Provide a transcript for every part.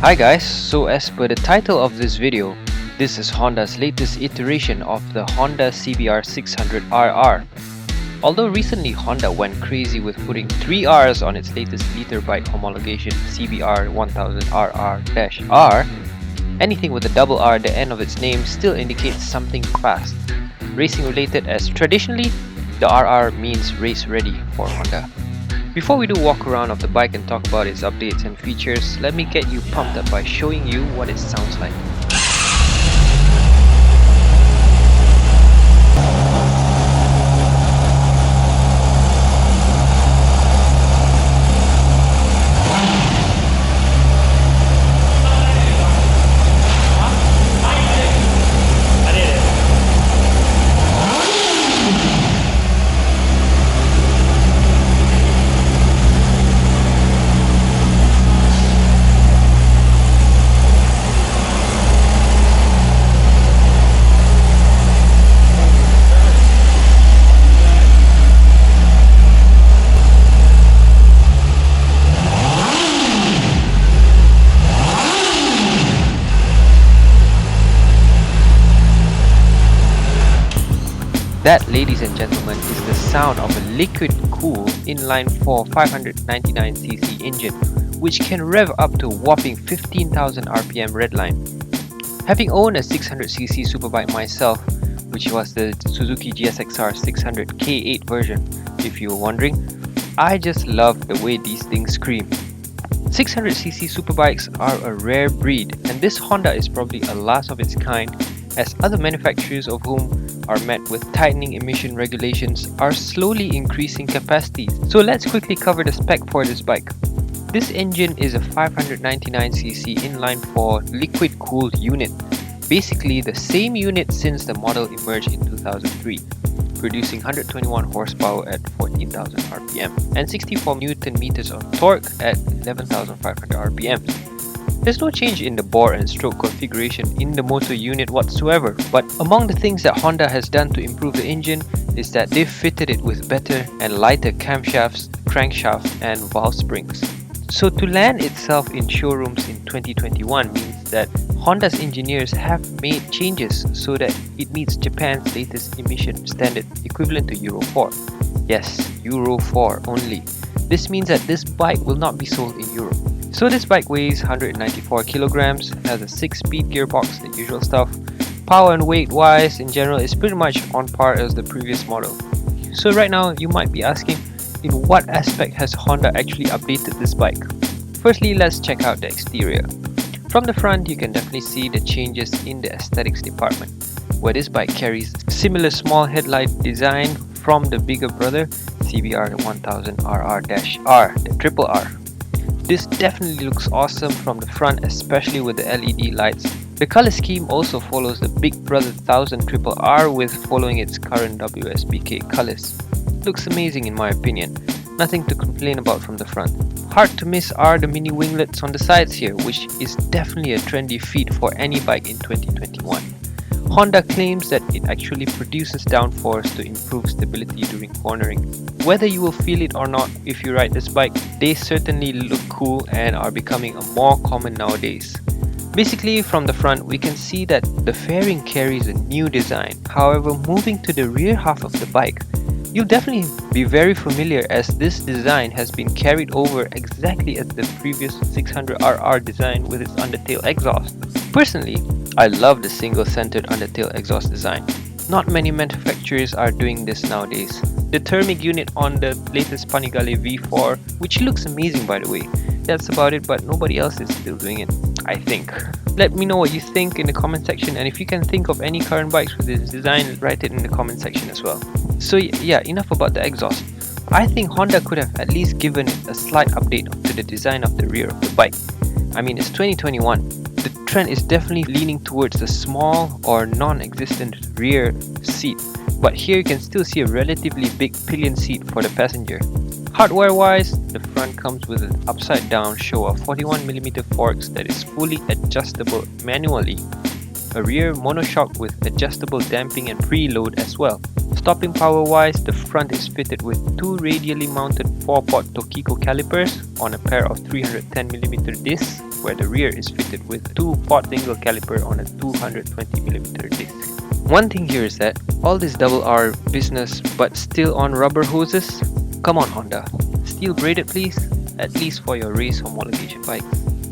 Hi guys, so as per the title of this video, this is Honda's latest iteration of the Honda CBR600RR. Although recently Honda went crazy with putting 3 Rs on its latest liter bike homologation CBR1000RR-R, anything with a double R at the end of its name still indicates something fast, racing related, as traditionally the RR means race ready for Honda. Before we do a walk around of the bike and talk about its updates and features, let me get you pumped up by showing you what it sounds like. That, ladies and gentlemen, is the sound of a liquid-cooled inline-4 599cc engine, which can rev up to a whopping 15,000 RPM redline. Having owned a 600cc superbike myself, which was the Suzuki GSXR 600 K8 version, if you were wondering, I just love the way these things scream. 600cc superbikes are a rare breed, and this Honda is probably a last of its kind, as other manufacturers of whom are met with tightening emission regulations are slowly increasing capacity. So let's quickly cover the spec for this bike. This engine is a 599cc inline-4 liquid-cooled unit, basically the same unit since the model emerged in 2003, producing 121 horsepower at 14,000 RPM and 64 Newton meters of torque at 11,500 RPM. There's no change in the bore and stroke configuration in the motor unit whatsoever, but among the things that Honda has done to improve the engine is that they've fitted it with better and lighter camshafts, crankshaft and valve springs. So to land itself in showrooms in 2021 means that Honda's engineers have made changes so that it meets Japan's latest emission standard equivalent to Euro 4. Yes, Euro 4 only. This means that this bike will not be sold in Europe. So this bike weighs 194 kilograms, has a 6-speed gearbox, the usual stuff. Power and weight wise, in general, is pretty much on par as the previous model. So right now, you might be asking, in what aspect has Honda actually updated this bike? Firstly, let's check out the exterior. From the front, you can definitely see the changes in the aesthetics department, where this bike carries similar small headlight design from the bigger brother CBR1000RR-R, the triple R. This definitely looks awesome from the front, especially with the LED lights. The color scheme also follows the big brother 1000 triple R with following its current WSBK colors. Looks amazing in my opinion. Nothing to complain about from the front. Hard to miss are the mini winglets on the sides here, which is definitely a trendy feat for any bike in 2021. Honda claims that it actually produces downforce to improve stability during cornering. Whether you will feel it or not if you ride this bike, they certainly look cool and are becoming more common nowadays. Basically, from the front, we can see that the fairing carries a new design. However, moving to the rear half of the bike, you'll definitely be very familiar as this design has been carried over exactly as the previous 600RR design with its undertail exhaust. Personally, I love the single-centered undertail exhaust design. Not many manufacturers are doing this nowadays. The thermic unit on the latest Panigale V4, which looks amazing by the way. That's about it, but nobody else is still doing it, I think. Let me know what you think in the comment section, and if you can think of any current bikes with this design, write it in the comment section as well. So yeah, enough about the exhaust. I think Honda could have at least given it a slight update to the design of the rear of the bike. I mean, it's 2021. The trend is definitely leaning towards the small or non-existent rear seat, but here you can still see a relatively big pillion seat for the passenger. Hardware wise, the front comes with an upside down show of 41mm forks that is fully adjustable manually, a rear monoshock with adjustable damping and preload as well. Stopping power wise, the front is fitted with two radially mounted 4-pot Tokiko calipers on a pair of 310mm discs. where the rear is fitted with 2-pot single caliper on a 220mm disc. One thing here is that all this double R business but still on rubber hoses? Come on Honda, steel braided please, at least for your race homologation bikes.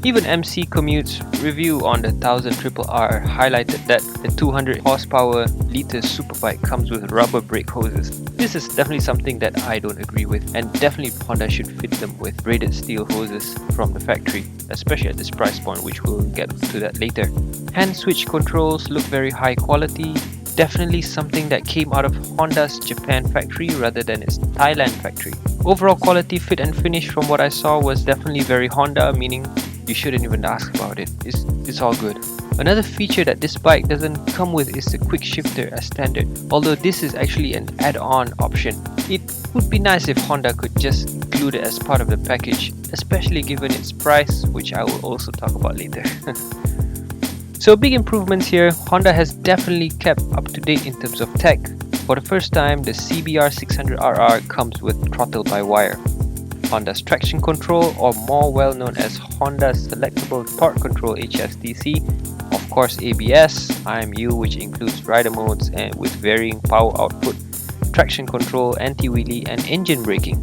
Even MC Commute's review on the 1000RR highlighted that the 200 horsepower liter Superbike comes with rubber brake hoses. This is definitely something that I don't agree with, and definitely Honda should fit them with braided steel hoses from the factory, especially at this price point, which we'll get to that later. Hand switch controls look very high quality, definitely something that came out of Honda's Japan factory rather than its Thailand factory. Overall quality, fit and finish from what I saw was definitely very Honda, meaning you shouldn't even ask about it. It's all good. Another feature that this bike doesn't come with is the quick shifter as standard, although this is actually an add-on option. It would be nice if Honda could just include it as part of the package, especially given its price, which I will also talk about later. So big improvements here. Honda has definitely kept up to date in terms of tech. For the first time, the CBR600RR comes with throttle-by-wire. Honda's traction control, or more well known as Honda's selectable torque control HSTC, of course ABS, IMU, which includes rider modes and with varying power output, traction control, anti-wheelie and engine braking.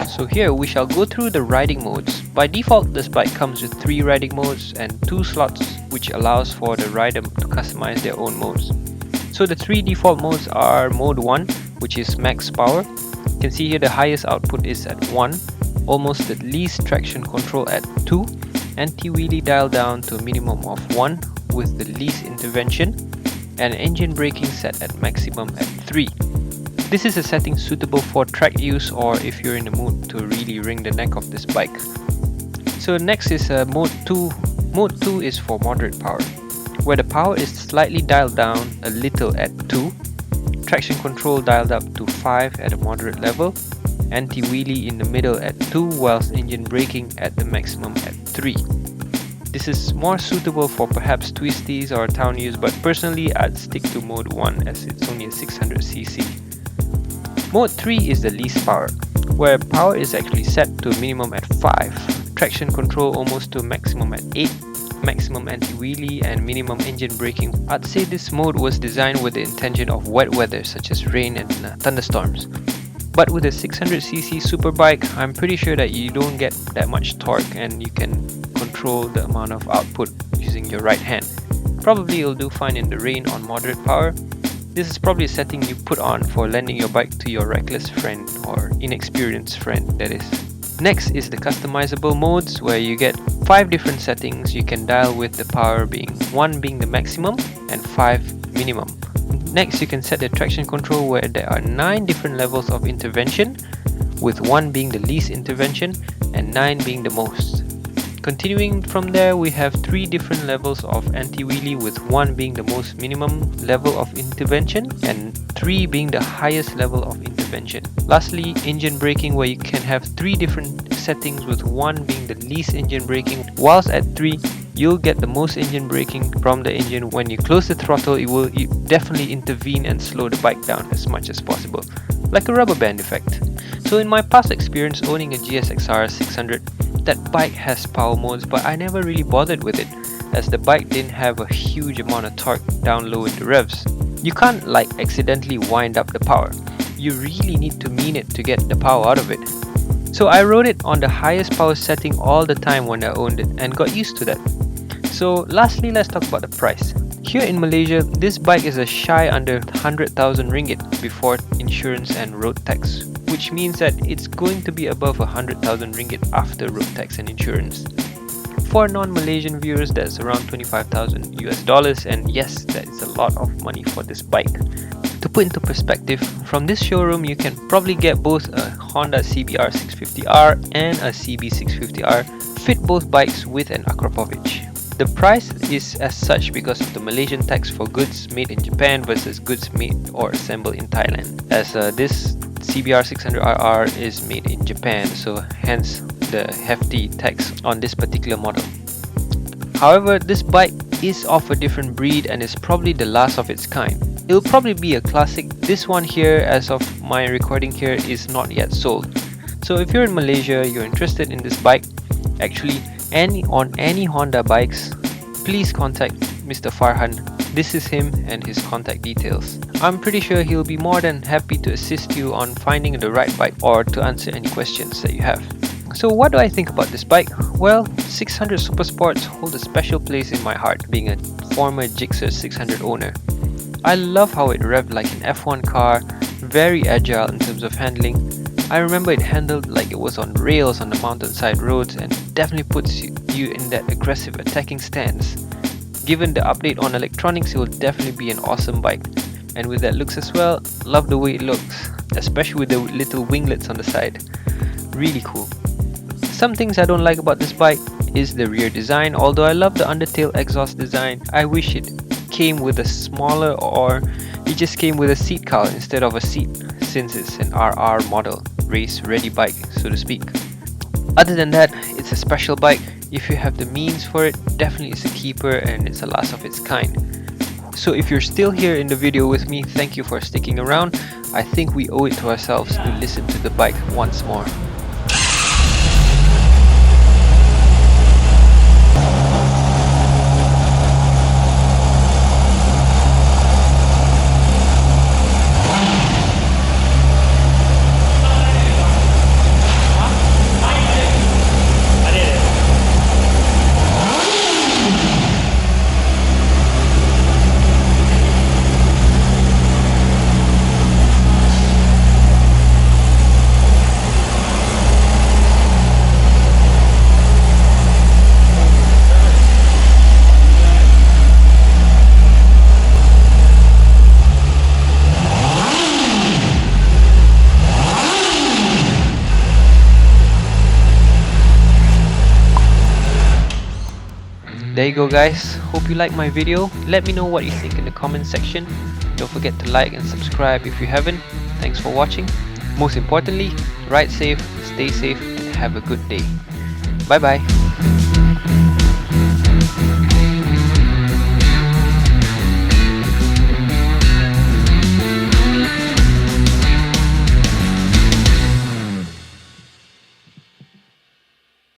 So here we shall go through the riding modes. By default, this bike comes with 3 riding modes and 2 slots, which allows for the rider to customize their own modes. So the 3 default modes are Mode 1, which is max power. You can see here the highest output is at 1, almost the least traction control at 2, anti-wheelie dialed down to a minimum of 1 with the least intervention, and engine braking set at maximum at 3. This is a setting suitable for track use or if you're in the mood to really wring the neck of this bike. So next is Mode 2. Mode 2 is for moderate power, where the power is slightly dialed down a little at 2, traction control dialed up to 5 at a moderate level, anti-wheelie in the middle at 2, whilst engine braking at the maximum at 3. This is more suitable for perhaps twisties or town use, but personally I'd stick to Mode 1 as it's only a 600cc. Mode 3 is the least power, where power is actually set to a minimum at 5, traction control almost to a maximum at 8, maximum anti-wheelie and minimum engine braking. I'd say this mode was designed with the intention of wet weather such as rain and thunderstorms. But with a 600cc Superbike, I'm pretty sure that you don't get that much torque and you can control the amount of output using your right hand. Probably you'll do fine in the rain on moderate power. This is probably a setting you put on for lending your bike to your reckless friend or inexperienced friend, that is. Next is the customizable modes, where you get 5 different settings you can dial, with the power being 1 being the maximum and 5 minimum. Next, you can set the traction control, where there are 9 different levels of intervention, with 1 being the least intervention and 9 being the most. Continuing from there, we have 3 different levels of anti-wheelie, with 1 being the most minimum level of intervention and 3 being the highest level of intervention. Lastly, engine braking, where you can have 3 different settings, with 1 being the least engine braking, whilst at 3 you'll get the most engine braking from the engine. When you close the throttle, it will definitely intervene and slow the bike down as much as possible, like a rubber band effect. So in my past experience owning a GSXR600, that bike has power modes, but I never really bothered with it, as the bike didn't have a huge amount of torque down low in the revs. You can't accidentally wind up the power. You really need to mean it to get the power out of it. So I rode it on the highest power setting all the time when I owned it and got used to that. So lastly, let's talk about the price. Here in Malaysia, this bike is a shy under 100,000 ringgit before insurance and road tax, which means that it's going to be above 100,000 ringgit after road tax and insurance. For non-Malaysian viewers, that's around 25,000 US dollars, and yes, that is a lot of money for this bike. To put into perspective, from this showroom you can probably get both a Honda CBR650R and a CB650R, fit both bikes with an Akrapovic. The price is as such because of the Malaysian tax for goods made in Japan versus goods made or assembled in Thailand, as this CBR600RR is made in Japan, so hence the hefty tax on this particular model. However, this bike is of a different breed and is probably the last of its kind. It'll probably be a classic. This one here, as of my recording here, is not yet sold. So if you're in Malaysia, you're interested in this bike, actually on any Honda bikes, please contact Mr. Farhan. This is him and his contact details. I'm pretty sure he'll be more than happy to assist you on finding the right bike or to answer any questions that you have. So what do I think about this bike? Well, 600 Supersports hold a special place in my heart, being a former Gixxer 600 owner. I love how it revved like an F1 car, very agile in terms of handling. I remember it handled like it was on rails on the mountainside roads and definitely puts you in that aggressive attacking stance. Given the update on electronics, it will definitely be an awesome bike. And with that looks as well, love the way it looks, especially with the little winglets on the side. Really cool. Some things I don't like about this bike is the rear design. Although I love the undertail exhaust design, I wish it came with a smaller, or it just came with a seat cowl instead of a seat, since it's an RR model, race ready bike so to speak. Other than that, it's a special bike. If you have the means for it, definitely it's a keeper and it's a last of its kind. So if you're still here in the video with me, thank you for sticking around. I think we owe it to ourselves to listen to the bike once more. There you go guys, hope you like my video. Let me know what you think in the comment section. Don't forget to like and subscribe if you haven't. Thanks for watching. Most importantly, ride safe, stay safe and have a good day. Bye bye.